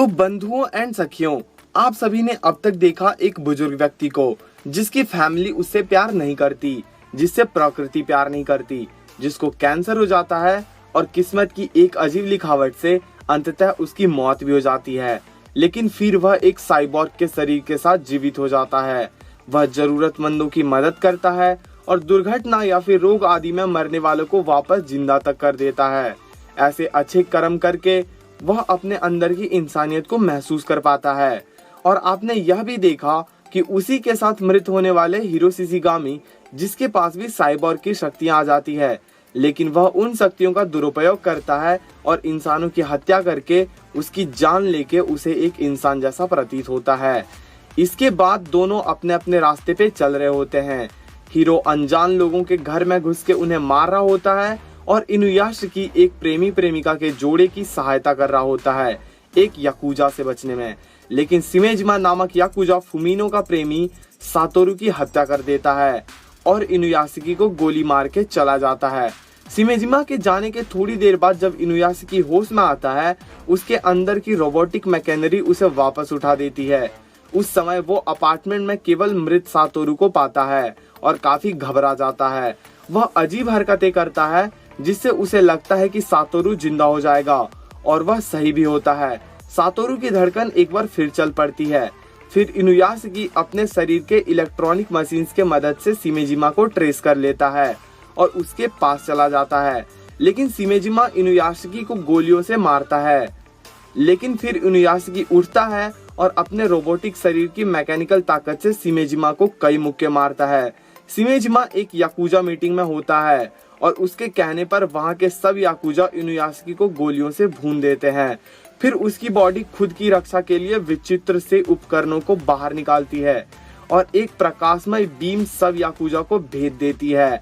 तो बंधुओं एंड सखियों, आप सभी ने अब तक देखा एक बुजुर्ग व्यक्ति को जिसकी फैमिली उससे प्यार नहीं करती, जिससे प्रकृति प्यार नहीं करती, जिसको कैंसर हो जाता है और किस्मत की एक अजीब लिखावट से अंततः उसकी मौत भी हो जाती है। लेकिन फिर वह एक साइबॉर्ग के शरीर के साथ जीवित हो जाता है। वह जरूरतमंदों की मदद करता है और दुर्घटना या फिर रोग आदि में मरने वालों को वापस जिंदा तक कर देता है। ऐसे अच्छे कर्म करके वह अपने अंदर की इंसानियत को महसूस कर पाता है। और आपने यह भी देखा कि उसी के साथ मृत होने वाले हीरो शिशिगामी, जिसके पास भी साइबॉर्ग की शक्तियां आ जाती है, लेकिन वह उन शक्तियों का दुरुपयोग करता है और इंसानों की हत्या करके उसकी जान लेके उसे एक इंसान जैसा प्रतीत होता है। इसके बाद दोनों अपने अपने रास्ते पे चल रहे होते हैं। हीरो अनजान लोगों के घर में घुस के उन्हें मार रहा होता है और इनुयाशी एक प्रेमी प्रेमिका के जोड़े की सहायता कर रहा होता है एक याकुजा से बचने में। लेकिन शिमेजिमा नामक याकुजा फुमिनो का प्रेमी सातोरू की हत्या कर देता है और इनुयाशी को गोली मार के चला जाता है। शिमेजिमा के जाने के थोड़ी देर बाद जब इनुयाशी होश में आता है, उसके अंदर की रोबोटिक मैकेनरी उसे वापस उठा देती है। उस समय वो अपार्टमेंट में केवल मृत सातोरू को पाता है और काफी घबरा जाता है। वह अजीब हरकतें करता है जिससे उसे लगता है कि सातोरू जिंदा हो जाएगा, और वह सही भी होता है। सातोरू की धड़कन एक बार फिर चल पड़ती है। फिर इनुयाशी अपने शरीर के इलेक्ट्रॉनिक मशीन्स के मदद से शिमेजिमा को ट्रेस कर लेता है और उसके पास चला जाता है। लेकिन शिमेजिमा इनुयाशी को गोलियों से मारता है। लेकिन फिर इनुयाशी उठता है और अपने रोबोटिक शरीर की मैकेनिकल ताकत से शिमेजिमा को कई मुक्के मारता है। शिमेजिमा एक याकुजा मीटिंग में होता है और उसके कहने पर वहां के सब याकुजा इनुयाशी को गोलियों से भून देते हैं। फिर उसकी बॉडी खुद की रक्षा के लिए विचित्र से उपकरणों को बाहर निकालती है और एक प्रकाशमय बीम सब याकुजा को भेद देती है,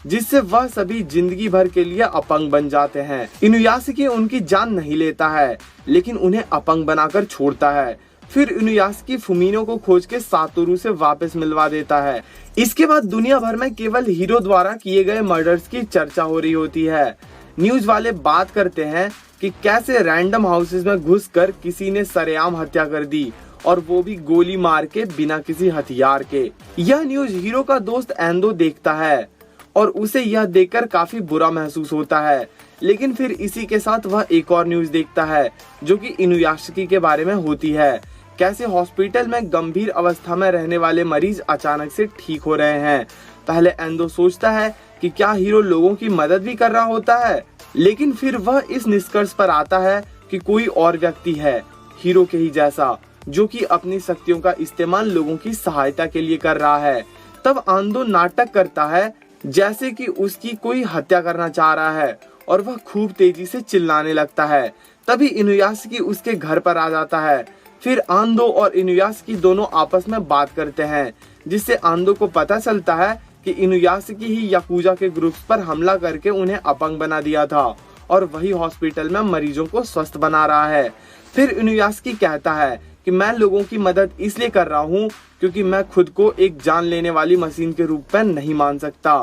जिससे वह सभी जिंदगी भर के लिए अपंग बन जाते हैं। इनुयाशी उनकी जान नहीं लेता है, लेकिन उन्हें अपंग बनाकर छोड़ता है। फिर इनुयाशी फुमिनो को खोज के सातोरू से वापस मिलवा देता है। इसके बाद दुनिया भर में केवल हीरो द्वारा किए गए मर्डर्स की चर्चा हो रही होती है। न्यूज वाले बात करते हैं कि कैसे रैंडम हाउसेस में घुसकर किसी ने सरेआम हत्या कर दी, और वो भी गोली मार के बिना किसी हथियार के। यह न्यूज हीरो का दोस्त एंदो देखता है और उसे यह देखकर काफी बुरा महसूस होता है। लेकिन फिर इसी के साथ वह एक और न्यूज देखता है जो कि इनुयाशी के बारे में होती है। कैसे हॉस्पिटल में गंभीर अवस्था में रहने वाले मरीज अचानक से ठीक हो रहे हैं। पहले एंदो सोचता है कि क्या हीरो लोगों की मदद भी कर रहा होता है, लेकिन फिर वह इस निष्कर्ष पर आता है कि कोई और व्यक्ति है हीरो के ही जैसा, जो कि अपनी शक्तियों का इस्तेमाल लोगों की सहायता के लिए कर रहा है। तब एंदो नाटक करता है जैसे कि उसकी कोई हत्या करना चाह रहा है और वह खूब तेजी से चिल्लाने लगता है। तभी इनुयाशी उसके घर पर आ जाता है। फिर एंदो और इनुयाशी दोनों आपस में बात करते हैं, जिससे एंदो को पता चलता है कि इनुयाशी ही याकुजा के ग्रुप्स पर हमला करके उन्हें अपंग बना दिया था और वही हॉस्पिटल में मरीजों को स्वस्थ बना रहा है। फिर इनुयाशी कहता है कि मैं लोगों की मदद इसलिए कर रहा हूँ क्योंकि मैं खुद को एक जान लेने वाली मशीन के रूप में नहीं मान सकता।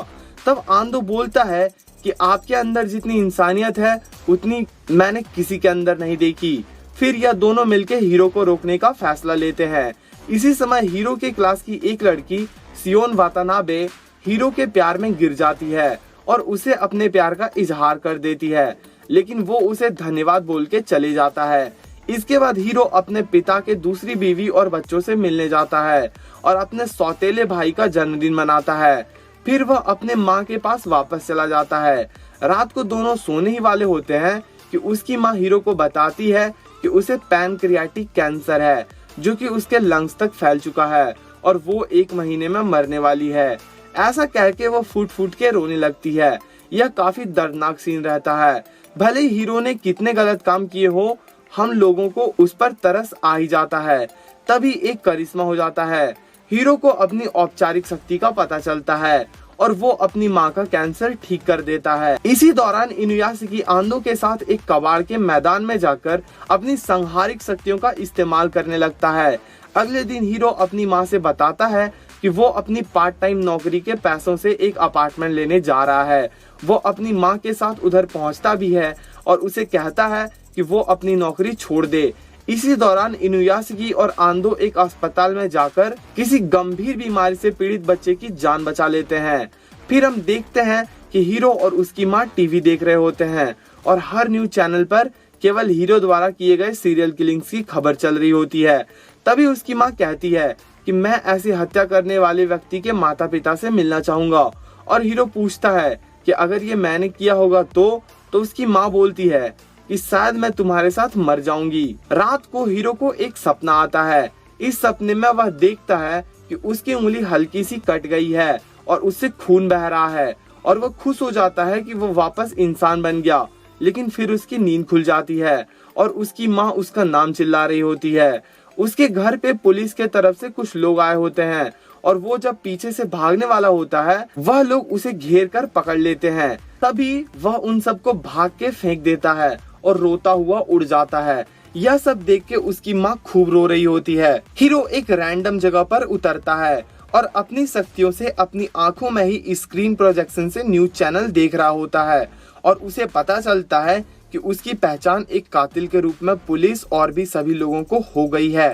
तब एंदो बोलता है कि आपके अंदर जितनी इंसानियत है उतनी मैंने किसी के अंदर नहीं देखी। फिर यह दोनों मिलकर हीरो को रोकने का फैसला लेते हैं। इसी समय हीरो के क्लास की एक लड़की सियोन वातानाबे हीरो के प्यार में गिर जाती है और उसे अपने प्यार का इजहार कर देती है, लेकिन वो उसे धन्यवाद बोल के चले जाता है। इसके बाद हीरो अपने पिता के दूसरी बीवी और बच्चों से मिलने जाता है और अपने सौतेले भाई का जन्मदिन मनाता है। फिर वह अपने माँ के पास वापस चला जाता है। रात को दोनों सोने ही वाले होते हैं कि उसकी माँ हीरो को बताती है कि उसे पैनक्रियाटिक कैंसर है, जो कि उसके लंग्स तक फैल चुका है और वो 1 महीने में मरने वाली है। ऐसा कह के वो फूट फूट के रोने लगती है। यह काफी दर्दनाक सीन रहता है। भले ही हीरो ने कितने गलत काम किए हो, हम लोगों को उस पर तरस आ ही जाता है। तभी एक करिश्मा हो जाता है। हीरो को अपनी औपचारिक शक्ति का पता चलता है और वो अपनी माँ का कैंसर ठीक कर देता है। इसी दौरान इनुयाशी एंदो के साथ एक कबाड़ के मैदान में जाकर अपनी संहारिक शक्तियों का इस्तेमाल करने लगता है। अगले दिन हीरो अपनी माँ से बताता है कि वो अपनी पार्ट टाइम नौकरी के पैसों से एक अपार्टमेंट लेने जा रहा है। वो अपनी माँ के साथ उधर पहुंचता भी है और उसे कहता है कि वो अपनी नौकरी छोड़ दे। इसी दौरान इनुयासकी और आंदो एक अस्पताल में जाकर किसी गंभीर बीमारी से पीड़ित बच्चे की जान बचा लेते हैं। फिर हम देखते हैं कि हीरो और उसकी माँ टीवी देख रहे होते हैं और हर न्यूज चैनल पर केवल हीरो द्वारा किए गए सीरियल किलिंग्स की खबर चल रही होती है। तभी उसकी माँ कहती है कि मैं ऐसी हत्या करने वाले व्यक्ति के माता पिता से मिलना चाहूंगा। और हीरो पूछता है कि अगर ये मैंने किया होगा तो उसकी माँ बोलती है कि शायद मैं तुम्हारे साथ मर जाऊंगी। रात को हीरो को एक सपना आता है। इस सपने में वह देखता है कि उसकी उंगली हल्की सी कट गई है और उससे खून बह रहा है और वह खुश हो जाता है कि वो वापस इंसान बन गया। लेकिन फिर उसकी नींद खुल जाती है और उसकी माँ उसका नाम चिल्ला रही होती है। उसके घर पे पुलिस के तरफ से कुछ लोग आए होते हैं और वो जब पीछे से भागने वाला होता है वह लोग उसे घेर कर पकड़ लेते हैं। तभी वह उन सबको भाग के फेंक देता है और रोता हुआ उड़ जाता है। यह सब देख के उसकी माँ खूब रो रही होती है। हीरो एक रैंडम जगह पर उतरता है और अपनी शक्तियों से अपनी आंखों में ही स्क्रीन प्रोजेक्शन से न्यूज चैनल देख रहा होता है और उसे पता चलता है कि उसकी पहचान एक कातिल के रूप में पुलिस और भी सभी लोगों को हो गई है।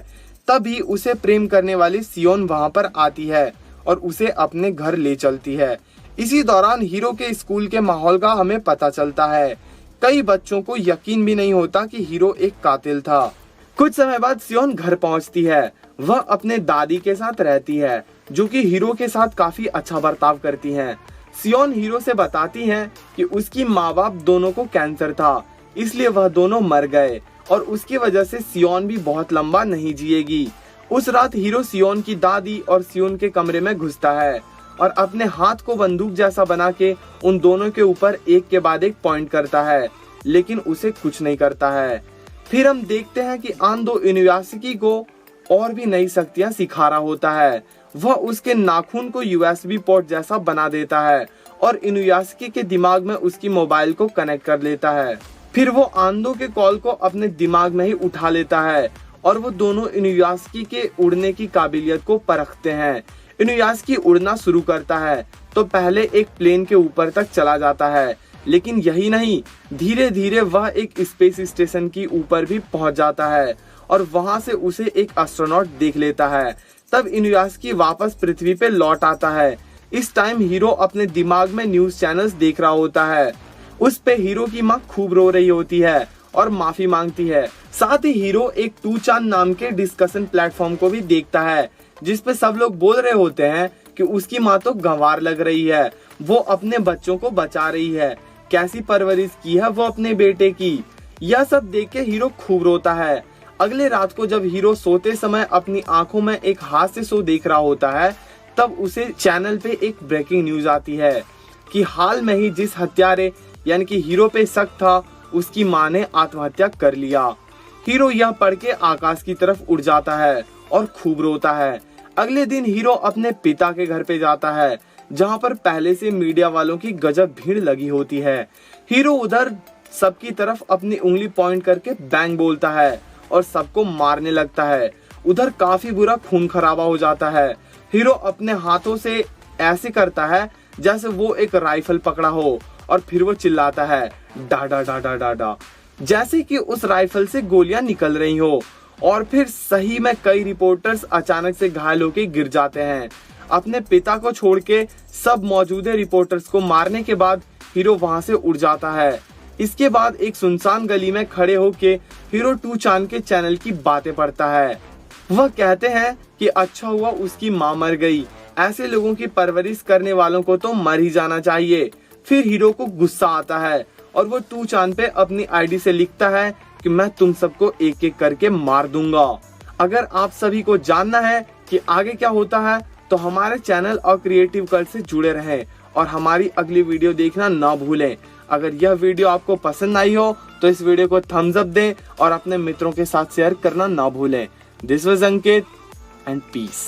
तभी उसे प्रेम करने वाली सियोन वहां पर आती है और उसे अपने घर ले चलती है। इसी दौरान हीरो के स्कूल के माहौल का हमें पता चलता है। कई बच्चों को यकीन भी नहीं होता कि हीरो एक कातिल था। कुछ समय बाद सियोन घर पहुंचती है। वह अपने दादी के साथ रहती है जो कि हीरो के साथ काफी अच्छा बर्ताव करती हैं। सियोन हीरो से बताती हैं कि उसकी माँ बाप दोनों को कैंसर था, इसलिए वह दोनों मर गए और उसकी वजह से सियोन भी बहुत लंबा नहीं जिएगी। उस रात हीरो सियोन की दादी और सियोन के कमरे में घुसता है और अपने हाथ को बंदूक जैसा बना के उन दोनों के ऊपर एक के बाद एक पॉइंट करता है, लेकिन उसे कुछ नहीं करता है। फिर हम देखते हैं कि आंदो इनुयासकी को और भी नई शक्तियां सिखा रहा होता है। वह उसके नाखून को यूएसबी पोर्ट जैसा बना देता है और इनुयासकी के दिमाग में उसकी मोबाइल को कनेक्ट कर लेता है। फिर वो आंदो के कॉल को अपने दिमाग में ही उठा लेता है और वो दोनों इनुयासकी के उड़ने की काबिलियत को परखते हैं। इनुयासकी उड़ना शुरू करता है तो पहले एक प्लेन के ऊपर तक चला जाता है, लेकिन यही नहीं, धीरे धीरे वह एक स्पेस स्टेशन की ऊपर भी पहुंच जाता है और वहां से उसे एक एस्ट्रोनॉट देख लेता है। तब इनुयासकी वापस पृथ्वी पे लौट आता है। इस टाइम हीरो अपने दिमाग में न्यूज चैनल्स देख रहा होता है। उस पे हीरो की माँ खूब रो रही होती है और माफी मांगती है। साथ ही हीरो एक 2chan नाम के डिस्कशन प्लेटफॉर्म को भी देखता है जिसपे सब लोग बोल रहे होते हैं कि उसकी माँ तो गंवार लग रही है, वो अपने बच्चों को बचा रही है, कैसी परवरिश की है वो अपने बेटे की। यह सब देख के हीरो खूब रोता है। अगले रात को जब हीरो सोते समय अपनी आंखों में एक हास्य शो देख रहा होता है तब उसे चैनल पे एक ब्रेकिंग न्यूज आती है कि हाल में ही जिस हत्यारे यानी कि हीरो पे शक था उसकी मां ने आत्महत्या कर लिया। हीरो यह पढ़ के आकाश की तरफ उड़ जाता है और खूब रोता है। अगले दिन हीरो अपने पिता के घर पे जाता है जहां पर पहले से मीडिया वालों की गजब भीड़ लगी होती है। हीरो उधर सबकी तरफ अपनी उंगली पॉइंट करके बैंग बोलता है और सबको मारने लगता है। उधर काफी बुरा खून खराबा हो जाता है। हीरो अपने हाथों से ऐसे करता है जैसे वो एक राइफल पकड़ा हो और फिर वो चिल्लाता है डा डा डा डा डा डा, जैसे कि उस राइफल से गोलियां निकल रही हो। और फिर सही में कई रिपोर्टर्स अचानक से घायल होकर गिर जाते हैं। अपने पिता को छोड़ के सब मौजूदा रिपोर्टर्स को मारने के बाद हीरो वहां से उड़ जाता है। इसके बाद एक सुनसान गली में खड़े होके हीरो 2chan के चैनल की बातें पढ़ता है। वह कहते हैं कि अच्छा हुआ उसकी माँ मर गई, ऐसे लोगों की परवरिश करने वालों को तो मर ही जाना चाहिए। फिर हीरो को गुस्सा आता है और वो 2chan पे अपनी आईडी से लिखता है कि मैं तुम सबको एक एक करके मार दूंगा। अगर आप सभी को जानना है कि आगे क्या होता है तो हमारे चैनल और क्रिएटिव कल्ट से जुड़े रहें और हमारी अगली वीडियो देखना ना भूलें। अगर यह वीडियो आपको पसंद आई हो तो इस वीडियो को थम्स अप दें और अपने मित्रों के साथ शेयर करना ना भूलें। This was Ankit and piece.